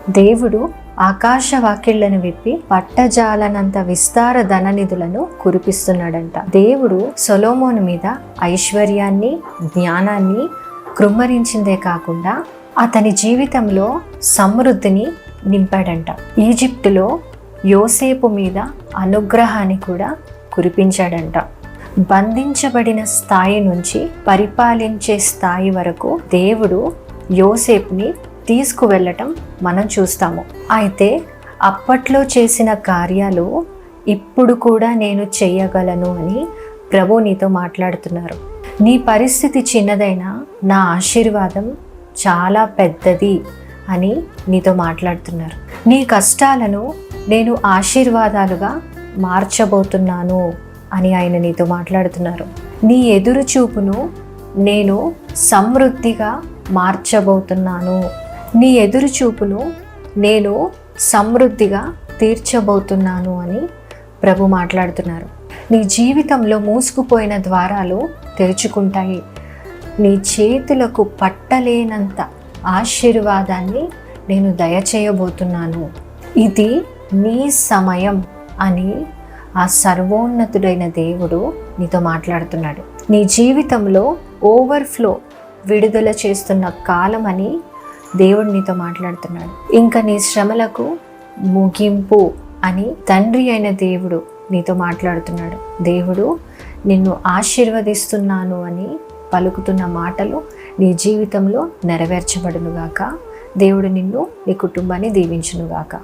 దేవుడు ఆకాశ వాకిళ్లను విప్పి పట్టజాలనంత విస్తార ధననిధులను కురిపిస్తున్నాడంట. దేవుడు సొలొమోను మీద ఐశ్వర్యాన్ని, జ్ఞానాన్ని కృమ్మరించిందే కాకుండా అతని జీవితంలో సమృద్ధిని నింపాడంట. ఈజిప్టులో యోసేపు మీద అనుగ్రహాన్ని కూడా కురిపించాడంట. బంధించబడిన స్థాయి నుంచి పరిపాలించే స్థాయి వరకు దేవుడు యోసేపుని తీసుకువెళ్ళటం మనం చూస్తాము. అయితే అప్పట్లో చేసిన కార్యాలు ఇప్పుడు కూడా నేను చెయ్యగలను అని ప్రభు నీతో మాట్లాడుతున్నారు. నీ పరిస్థితి చిన్నదైనా నా ఆశీర్వాదం చాలా పెద్దది అని నీతో మాట్లాడుతున్నారు. నీ కష్టాలను నేను ఆశీర్వాదాలుగా మార్చబోతున్నాను అని ఆయన నీతో మాట్లాడుతున్నారు. నీ ఎదురు చూపును నేను సమృద్ధిగా మార్చబోతున్నాను. నీ ఎదురు చూపును నేను సమృద్ధిగా తీర్చబోతున్నాను అని ప్రభు మాట్లాడుతున్నారు. నీ జీవితంలో మూసుకుపోయిన ద్వారాలు తెరుచుకుంటాయి. నీ చేతులకు పట్టలేనంత ఆశీర్వాదాన్ని నేను దయచేయబోతున్నాను. ఇది నీ సమయం అని ఆ సర్వోన్నతుడైన దేవుడు నీతో మాట్లాడుతున్నాడు. నీ జీవితంలో ఓవర్ఫ్లో విడుదల చేస్తున్న కాలం అని దేవుడు నీతో మాట్లాడుతున్నాడు. ఇంకా నీ శ్రమలకు ముగింపు అని తండ్రి అయిన దేవుడు నీతో మాట్లాడుతున్నాడు. దేవుడు నిన్ను ఆశీర్వదిస్తున్నాను అని పలుకుతున్న మాటలు నీ జీవితంలో నెరవేర్చబడునుగాక. దేవుడు నిన్ను, నీ కుటుంబాన్ని దీవించునుగాక.